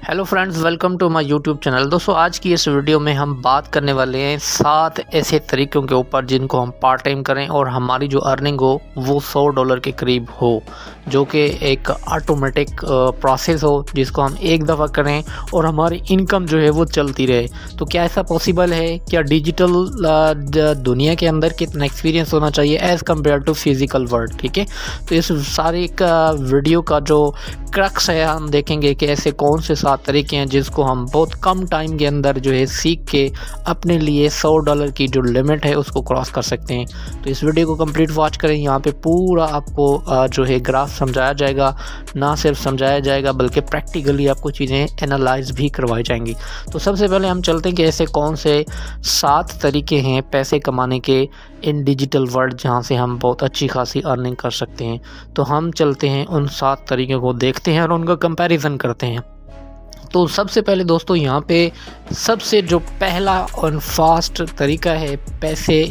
Hello friends, welcome to my YouTube channel. दोस्तों, आज की इस वीडियो में हम बात करने वाले हैं 7 ऐसे तरीक़ों के ऊपर जिनको हम पार्ट टाइम करें और हमारी जो अर्निंग हो वो $100 के करीब हो, जो कि एक ऑटोमेटिक प्रोसेस हो जिसको हम एक दफ़ा करें और हमारी इनकम जो है वो चलती रहे। तो क्या ऐसा पॉसिबल है? क्या डिजिटल दुनिया के अंदर कितना एक्सपीरियंस होना चाहिए as compared to physical world? ठीक है, तो इस सारे का वीडियो का जो क्रक्स है, हम देखेंगे कि ऐसे कौन से 7 तरीके हैं जिसको हम बहुत कम टाइम के अंदर जो है सीख के अपने लिए $100 की जो लिमिट है उसको क्रॉस कर सकते हैं। तो इस वीडियो को कंप्लीट वॉच करें। यहाँ पे पूरा आपको जो है ग्राफ समझाया जाएगा, ना सिर्फ समझाया जाएगा बल्कि प्रैक्टिकली आपको चीज़ें एनालाइज भी करवाई जाएंगी। तो सबसे पहले हम चलते हैं कि ऐसे कौन से 7 तरीके हैं पैसे कमाने के इन डिजिटल वर्ल्ड जहाँ से हम बहुत अच्छी खासी अर्निंग कर सकते हैं। तो हम चलते हैं उन 7 तरीक़ों को देखते हैं और उनका कंपैरिजन करते हैं। तो सबसे पहले दोस्तों, यहाँ पे सबसे जो पहला और फास्ट तरीका है पैसे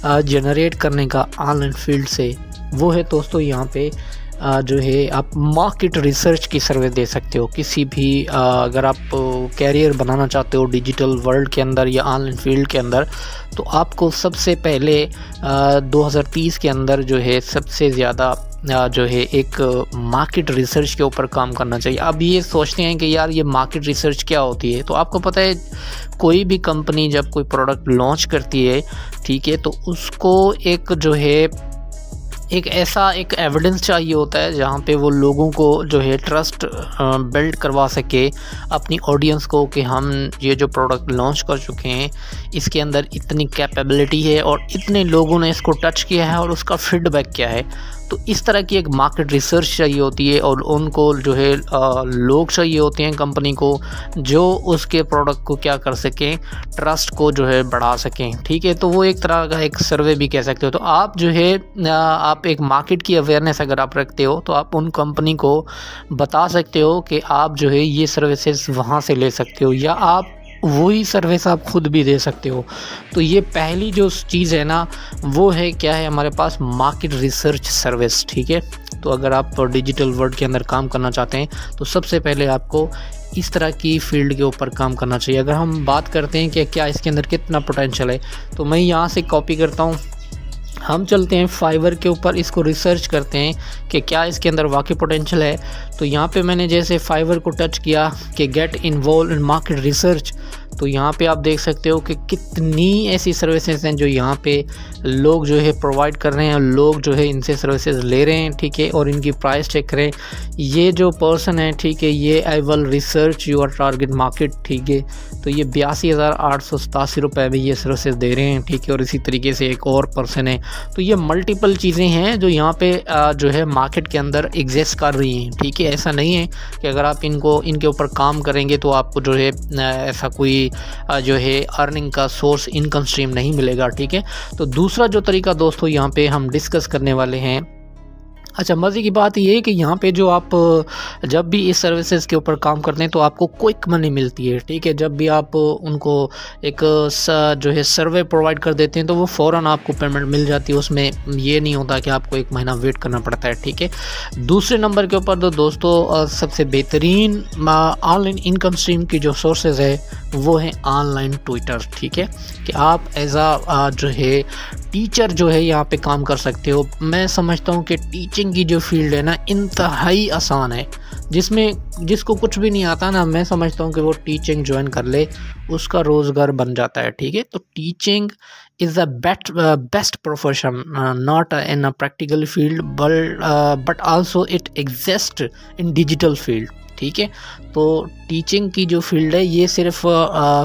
जनरेट करने का ऑनलाइन फील्ड से, वो है दोस्तों यहाँ पे जो है आप मार्केट रिसर्च की सर्वे दे सकते हो। किसी भी अगर आप कैरियर बनाना चाहते हो डिजिटल वर्ल्ड के अंदर या ऑनलाइन फील्ड के अंदर, तो आपको सबसे पहले 2030 के अंदर जो है सबसे ज़्यादा जो है एक मार्केट रिसर्च के ऊपर काम करना चाहिए। अब ये सोचते हैं कि यार ये मार्केट रिसर्च क्या होती है? तो आपको पता है, कोई भी कंपनी जब कोई प्रोडक्ट लॉन्च करती है, ठीक है, तो उसको एक जो है एक ऐसा एक एविडेंस चाहिए होता है जहाँ पे वो लोगों को जो है ट्रस्ट बिल्ड करवा सके अपनी ऑडियंस को कि हम ये जो प्रोडक्ट लॉन्च कर चुके हैं इसके अंदर इतनी कैपेबिलिटी है और इतने लोगों ने इसको टच किया है और उसका फीडबैक क्या है। तो इस तरह की एक मार्केट रिसर्च चाहिए होती है और उनको जो है लोग चाहिए होते हैं कंपनी को जो उसके प्रोडक्ट को क्या कर सकें, ट्रस्ट को जो है बढ़ा सकें। ठीक है, तो वो एक तरह का एक सर्वे भी कह सकते हो। तो आप जो है आप एक मार्केट की अवेयरनेस अगर आप रखते हो तो आप उन कंपनी को बता सकते हो कि आप जो है ये सर्विसेज वहाँ से ले सकते हो या आप वही सर्विस आप खुद भी दे सकते हो। तो ये पहली जो चीज़ है ना, वो है क्या है हमारे पास मार्केट रिसर्च सर्विस। ठीक है, तो अगर आप डिजिटल वर्ल्ड के अंदर काम करना चाहते हैं तो सबसे पहले आपको इस तरह की फील्ड के ऊपर काम करना चाहिए। अगर हम बात करते हैं कि क्या इसके अंदर कितना पोटेंशियल है, तो मैं यहाँ से कॉपी करता हूँ, हम चलते हैं फाइवर के ऊपर, इसको रिसर्च करते हैं कि क्या इसके अंदर वाकई पोटेंशियल है। तो यहाँ पे मैंने जैसे फाइवर को टच किया कि get involve in market research, तो यहाँ पे आप देख सकते हो कि कितनी ऐसी सर्विसेज हैं जो यहाँ पे लोग जो है प्रोवाइड कर रहे हैं, लोग जो है इनसे सर्विसेज ले रहे हैं। ठीक है, और इनकी प्राइस चेक करें। ये जो पर्सन है, ठीक है, ये I will research your target market, ठीक है, तो ये 82,887 रुपये में ये सर्विसेज दे रहे हैं। ठीक है, और इसी तरीके से एक और पर्सन है। तो ये मल्टीपल चीज़ें हैं जो यहाँ पे जो है मार्केट के अंदर एग्जिस्ट कर रही हैं। ठीक है, ऐसा नहीं है कि अगर आप इनके ऊपर काम करेंगे तो आपको जो है ऐसा कोई जो है अर्निंग का सोर्स, इनकम स्ट्रीम नहीं मिलेगा। ठीक है, तो दूसरा जो तरीका दोस्तों यहाँ पे हम डिस्कस करने वाले हैं, अच्छा मज़े की बात ये है कि यहाँ पे जो आप जब भी इस सर्विसेज के ऊपर काम करते हैं तो आपको क्विक मनी मिलती है। ठीक है, जब भी आप उनको एक जो है सर्वे प्रोवाइड कर देते हैं तो वो फ़ौरन आपको पेमेंट मिल जाती है, उसमें ये नहीं होता कि आपको 1 महीना वेट करना पड़ता है। ठीक है, दूसरे नंबर के ऊपर तो दोस्तों सबसे बेहतरीन ऑनलाइन इनकम स्ट्रीम की जो सोर्सेज है वो है ऑनलाइन ट्विटर। ठीक है, कि आप एज आ जो है टीचर जो है यहाँ पे काम कर सकते हो। मैं समझता हूँ कि टीचिंग की जो फील्ड है ना, इंतहाई आसान है। जिसको कुछ भी नहीं आता ना, मैं समझता हूँ कि वो टीचिंग ज्वाइन कर ले, उसका रोज़गार बन जाता है। ठीक है, तो teaching is the best profession not in a practical field but also it exist in digital field. ठीक है, तो टीचिंग की जो फील्ड है ये सिर्फ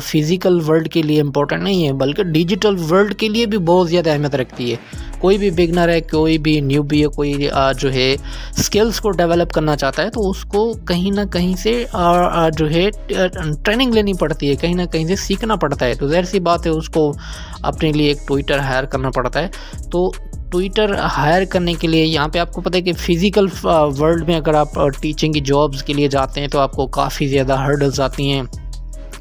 फिज़िकल वर्ल्ड के लिए इम्पोर्टेंट नहीं है बल्कि डिजिटल वर्ल्ड के लिए भी बहुत ज़्यादा अहमियत रखती है। कोई भी बिगनर है, कोई भी न्यूबी है, कोई जो है स्किल्स को डेवलप करना चाहता है तो उसको कहीं ना कहीं से जो है ट्रेनिंग लेनी पड़ती है, कहीं ना कहीं से सीखना पड़ता है। तो ज़ाहिर सी बात है उसको अपने लिए एक ट्विटर हायर करना पड़ता है। तो ट्विटर हायर करने के लिए यहाँ पे आपको पता है कि फ़िज़िकल वर्ल्ड में अगर आप टीचिंग की जॉब्स के लिए जाते हैं तो आपको काफ़ी ज़्यादा हर्डल्स आती हैं।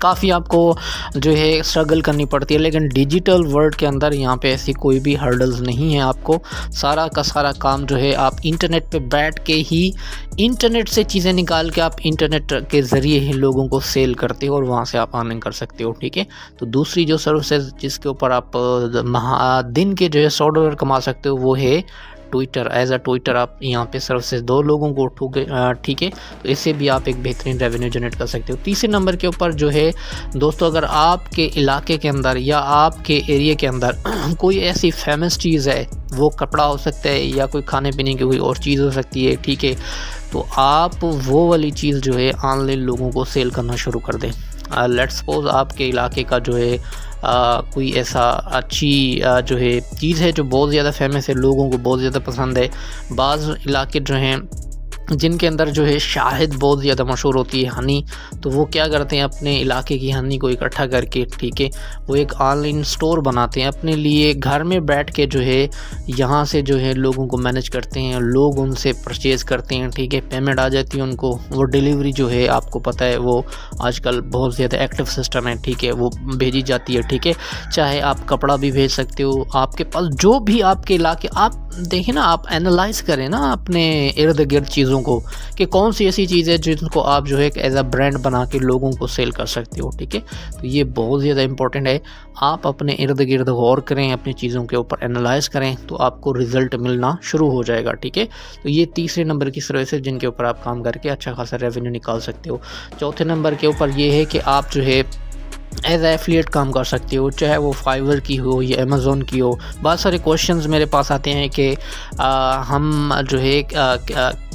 काफ़ी आपको जो है स्ट्रगल करनी पड़ती है। लेकिन डिजिटल वर्ल्ड के अंदर यहाँ पे ऐसी कोई भी हर्डल्स नहीं है। आपको सारा का सारा काम जो है आप इंटरनेट पे बैठ के ही इंटरनेट से चीज़ें निकाल के आप इंटरनेट के ज़रिए ही लोगों को सेल करते हो और वहाँ से आप अर्निंग कर सकते हो, ठीक है। तो दूसरी जो सर्विसेज जिसके ऊपर आप दिन के जो है $100 कमा सकते हो वो है ट्विटर। एज अ ट्विटर आप यहाँ पे सर्विसेज 2 लोगों को उठोगे, ठीक है। तो इससे भी आप एक बेहतरीन रेवेन्यू जनरेट कर सकते हो। तीसरे नंबर के ऊपर जो है दोस्तों, अगर आपके इलाके के अंदर या आपके एरिया के अंदर कोई ऐसी फेमस चीज़ है, वो कपड़ा हो सकता है या कोई खाने पीने की कोई और चीज़ हो सकती है, ठीक है, तो आप वो वाली चीज़ जो है ऑनलाइन लोगों को सेल करना शुरू कर दें। लेट्स सपोज आपके इलाके का जो है कोई ऐसा अच्छी जो है चीज़ है जो बहुत ज़्यादा फेमस है, लोगों को बहुत ज़्यादा पसंद है। बाज़ इलाके जो हैं जिनके अंदर जो है शहद बहुत ज़्यादा मशहूर होती है, हनी, तो वो क्या करते हैं अपने इलाके की हनी को इकट्ठा करके, ठीक है, वो एक ऑनलाइन स्टोर बनाते हैं अपने लिए, घर में बैठ के जो है यहाँ से जो है लोगों को मैनेज करते हैं, लोग उनसे परचेज़ करते हैं, ठीक है, पेमेंट आ जाती है उनको, वो डिलीवरी जो है आपको पता है वो आजकल बहुत ज़्यादा एक्टिव सिस्टम है, ठीक है, वो भेजी जाती है, ठीक है। चाहे आप कपड़ा भी भेज सकते हो, आपके पास जो भी आपके इलाके, आप देखें ना, आप एनालाइज करें ना अपने इर्द गिर्द चीज़ों को कि कौन सी ऐसी चीज़ है जिनको आप जो है एक एज अ ब्रांड बना के लोगों को सेल कर सकते हो, ठीक है। तो ये बहुत ज़्यादा इंपॉर्टेंट है। आप अपने इर्द गिर्द गौर करें, अपनी चीज़ों के ऊपर एनालाइज करें, तो आपको रिजल्ट मिलना शुरू हो जाएगा, ठीक है। तो ये तीसरे नंबर की सर्विस है जिनके ऊपर आप काम करके अच्छा खासा रेवेन्यू निकाल सकते हो। चौथे नंबर के ऊपर ये है कि आप जो है एज एफिलिएट काम कर सकते हो, चाहे वो फाइवर की हो या अमेज़ोन की हो। बहुत सारे क्वेश्चंस मेरे पास आते हैं कि हम जो है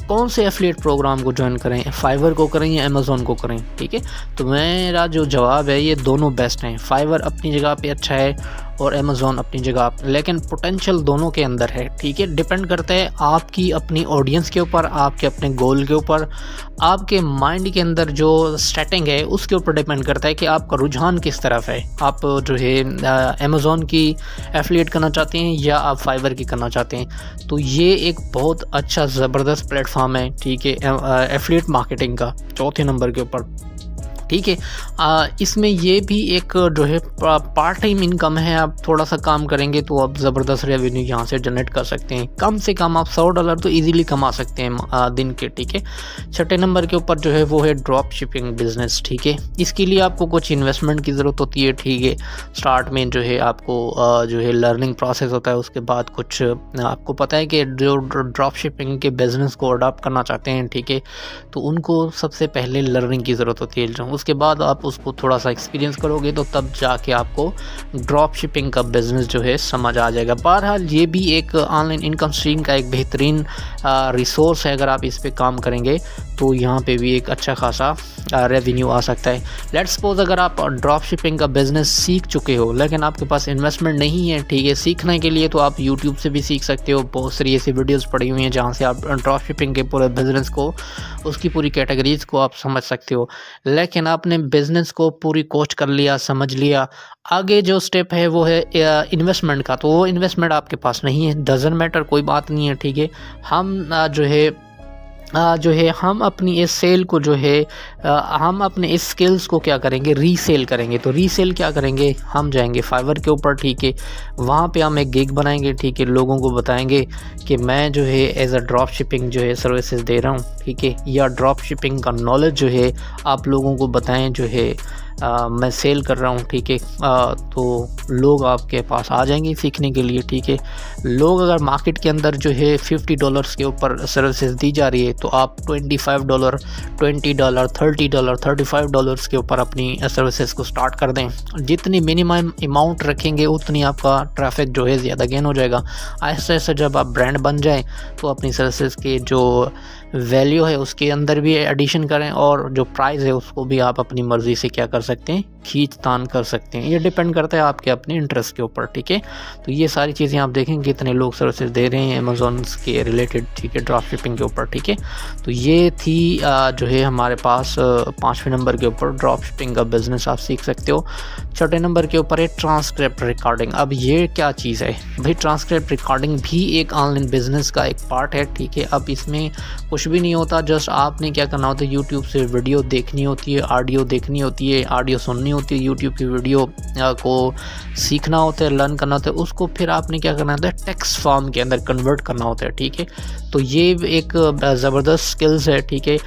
कौन से एफिलिएट प्रोग्राम को ज्वाइन करें, फाइवर को करें या अमेज़ोन को करें, ठीक है। तो मेरा जो जवाब है, ये दोनों बेस्ट हैं। फाइवर अपनी जगह पे अच्छा है और अमेज़ोन अपनी जगह, लेकिन पोटेंशियल दोनों के अंदर है, ठीक है। डिपेंड करता है आपकी अपनी ऑडियंस के ऊपर, आपके अपने गोल के ऊपर, आपके माइंड के अंदर जो सेटिंग है उसके ऊपर डिपेंड करता है कि आपका रुझान किस तरफ है। आप जो है अमेज़ोन की एफिलिएट करना चाहते हैं या आप फाइवर की करना चाहते हैं। तो ये एक बहुत अच्छा ज़बरदस्त प्लेटफॉर्म है, ठीक है, एफिलिएट मार्केटिंग का, चौथे नंबर के ऊपर, ठीक है। इसमें ये भी एक जो है पार्ट टाइम इनकम है। आप थोड़ा सा काम करेंगे तो आप ज़बरदस्त रेवेन्यू यहाँ से जनरेट कर सकते हैं। कम से कम आप $100 तो इजीली कमा सकते हैं दिन के, ठीक है। छठे नंबर के ऊपर जो है वो है ड्रॉप शिपिंग बिजनेस, ठीक है। इसके लिए आपको कुछ इन्वेस्टमेंट की ज़रूरत होती है, ठीक है। स्टार्ट में जो है आपको जो है लर्निंग प्रोसेस होता है, उसके बाद कुछ आपको पता है कि जो ड्रॉप शिपिंग के बिज़नेस को अडॉप्ट करना चाहते हैं, ठीक है, तो उनको सबसे पहले लर्निंग की ज़रूरत होती है। उसके बाद आप उसको थोड़ा सा एक्सपीरियंस करोगे तो तब जाके आपको ड्रॉप शिपिंग का बिज़नेस जो है समझ आ जाएगा। बहरहाल ये भी एक ऑनलाइन इनकम स्ट्रीम का एक बेहतरीन रिसोर्स है। अगर आप इस पे काम करेंगे तो यहाँ पे भी एक अच्छा खासा रेवेन्यू आ सकता है। लेट्स सपोज अगर आप ड्रॉप शिपिंग का बिज़नेस सीख चुके हो लेकिन आपके पास इन्वेस्टमेंट नहीं है, ठीक है, सीखने के लिए तो आप यूट्यूब से भी सीख सकते हो। बहुत सारी ऐसी वीडियोस पड़ी हुई हैं जहाँ से आप ड्रॉप शिपिंग के पूरे बिज़नेस को, उसकी पूरी कैटेगरीज को आप समझ सकते हो। लेकिन आपने बिज़नेस को पूरी कोच कर लिया, समझ लिया, आगे जो स्टेप है वो है इन्वेस्टमेंट का, तो वो इन्वेस्टमेंट आपके पास नहीं है, डजंट मैटर, कोई बात नहीं है, ठीक है। हम हम अपनी इस सेल को जो है हम अपने इस स्किल्स को क्या करेंगे, रीसेल करेंगे। तो रीसेल क्या करेंगे, हम जाएंगे फाइवर के ऊपर, ठीक है, वहाँ पे हम एक गिग बनाएंगे, ठीक है, लोगों को बताएंगे कि मैं जो है एज अ ड्रॉप शिपिंग जो है सर्विसेज दे रहा हूँ, ठीक है, या ड्रॉप शिपिंग का नॉलेज जो है आप लोगों को बताएं जो है मैं सेल कर रहा हूँ, ठीक है। तो लोग आपके पास आ जाएंगे सीखने के लिए, ठीक है। लोग अगर मार्केट के अंदर जो है $50 के ऊपर सर्विसेज दी जा रही है तो आप $25, $20, $30, $35 के ऊपर अपनी सर्विसेज को स्टार्ट कर दें। जितनी मिनिमम अमाउंट रखेंगे उतनी आपका ट्रैफिक जो है ज़्यादा गेन हो जाएगा। ऐसे ऐसे जब आप ब्रांड बन जाएं तो अपनी सर्विसेज के जो वैल्यू है उसके अंदर भी एडिशन करें और जो प्राइस है उसको भी आप अपनी मर्ज़ी से क्या कर सकते हैं, खींच तान कर सकते हैं। ये डिपेंड करता है आपके अपने इंटरेस्ट के ऊपर, ठीक है। तो ये सारी चीज़ें आप देखें कितने लोग सर्विसेज दे रहे हैं अमेज़ॉन के रिलेटेड, ठीक है, ड्रॉप शिपिंग के ऊपर, ठीक है। तो ये थी जो है हमारे पास 5वें नंबर के ऊपर ड्रॉप शिपिंग का बिज़नेस आप सीख सकते हो। छठे नंबर के ऊपर है ट्रांसक्रिप्ट रिकॉर्डिंग। अब ये क्या चीज़ है भाई? ट्रांसक्रिप्ट रिकॉर्डिंग भी एक ऑनलाइन बिजनेस का एक पार्ट है, ठीक है। अब इसमें कुछ भी नहीं होता, जस्ट आपने क्या करना होता है, यूट्यूब से वीडियो देखनी होती है, ऑडियो देखनी होती है, ऑडियो सुननी होती है, यूट्यूब की वीडियो को सीखना होता है, लर्न करना होता है, उसको फिर आपने क्या करना होता है, टेक्स्ट फॉर्म के अंदर कन्वर्ट करना होता है, ठीक है। तो ये एक ज़बरदस्त स्किल्स है, ठीक है।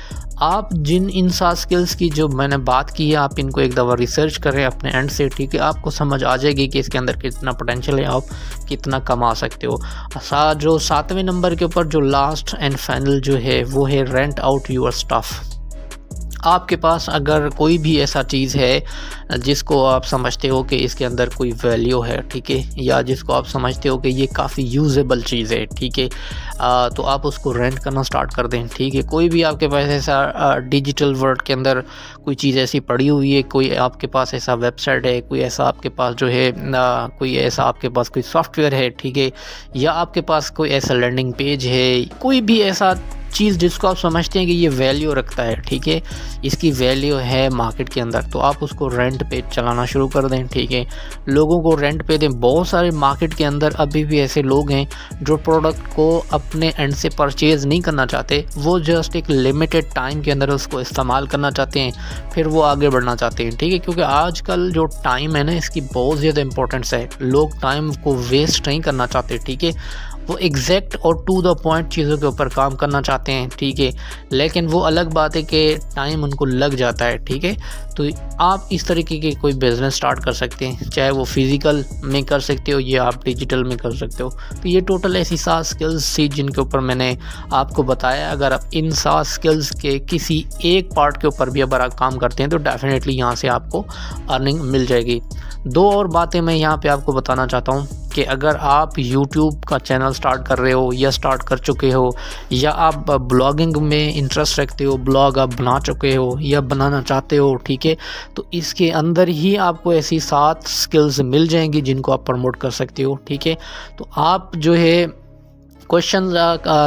आप जिन इन 7 स्किल्स की जो मैंने बात की है, आप इनको एक दफ़ा रिसर्च करें अपने एंड से, ठीक है। आपको समझ आ जाएगी कि इसके अंदर कितना पोटेंशियल है, आप कितना कमा सकते हो। जो 7वें नंबर के ऊपर जो लास्ट एंड फाइनल जो है वो है रेंट आउट योर स्टफ़। आपके पास अगर कोई भी ऐसा चीज़ है जिसको आप समझते हो कि इसके अंदर कोई वैल्यू है, ठीक है, या जिसको आप समझते हो कि ये काफ़ी यूजेबल चीज़ है, ठीक है, तो आप उसको रेंट करना स्टार्ट कर दें, ठीक है। कोई भी आपके पास ऐसा डिजिटल वर्ल्ड के अंदर कोई चीज़ ऐसी पड़ी हुई है, कोई आपके पास ऐसा वेबसाइट है, कोई ऐसा आपके पास जो है कोई ऐसा आपके पास कोई सॉफ्टवेयर है, ठीक है, या आपके पास कोई ऐसा लैंडिंग पेज है, कोई भी ऐसा चीज़ जिसको आप समझते हैं कि ये वैल्यू रखता है, ठीक है, इसकी वैल्यू है मार्केट के अंदर, तो आप उसको रेंट पे चलाना शुरू कर दें, ठीक है। लोगों को रेंट पे दें। बहुत सारे मार्केट के अंदर अभी भी ऐसे लोग हैं जो प्रोडक्ट को अपने एंड से परचेज़ नहीं करना चाहते, वो जस्ट एक लिमिटेड टाइम के अंदर उसको इस्तेमाल करना चाहते हैं, फिर वो आगे बढ़ना चाहते हैं, ठीक है। क्योंकि आजकल जो टाइम है ना, इसकी बहुत ज़्यादा इंपॉर्टेंस है। लोग टाइम को वेस्ट नहीं करना चाहते, ठीक है, वो एग्जैक्ट और टू द पॉइंट चीज़ों के ऊपर काम करना चाहते हैं, ठीक है। लेकिन वो अलग बात है कि टाइम उनको लग जाता है, ठीक है। तो आप इस तरीके के कोई बिज़नेस स्टार्ट कर सकते हैं, चाहे वो फिज़िकल में कर सकते हो या आप डिजिटल में कर सकते हो। तो ये टोटल ऐसी 7 स्किल्स थी जिनके ऊपर मैंने आपको बताया। अगर आप इन 7 स्किल्स के किसी एक पार्ट के ऊपर भी अगर आप काम करते हैं तो डेफिनेटली यहाँ से आपको अर्निंग मिल जाएगी। 2 और बातें मैं यहाँ पे आपको बताना चाहता हूँ कि अगर आप YouTube का चैनल स्टार्ट कर रहे हो या स्टार्ट कर चुके हो, या आप ब्लॉगिंग में इंटरेस्ट रखते हो, ब्लॉग आप बना चुके हो या बनाना चाहते हो, ठीक है, तो इसके अंदर ही आपको ऐसी 7 स्किल्स मिल जाएंगी जिनको आप प्रमोट कर सकते हो, ठीक है। तो आप जो है क्वेश्चन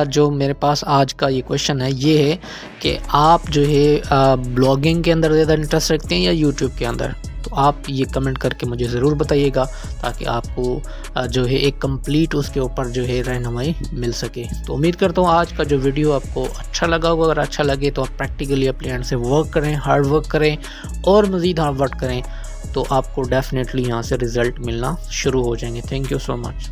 जो मेरे पास आज का ये क्वेश्चन है ये है कि आप जो है ब्लॉगिंग के अंदर ज़्यादा इंटरेस्ट रखते हैं या यूट्यूब के अंदर। तो आप ये कमेंट करके मुझे ज़रूर बताइएगा ताकि आपको जो है एक कंप्लीट उसके ऊपर जो है रहनुमाई मिल सके। तो उम्मीद करता हूँ आज का जो वीडियो आपको अच्छा लगा होगा। अगर अच्छा लगे तो आप प्रैक्टिकली अपने एंड से वर्क करें, हार्ड वर्क करें और मज़ीद हार्ड वर्क करें, तो आपको डेफिनेटली यहाँ से रिज़ल्ट मिलना शुरू हो जाएंगे। Thank you so much.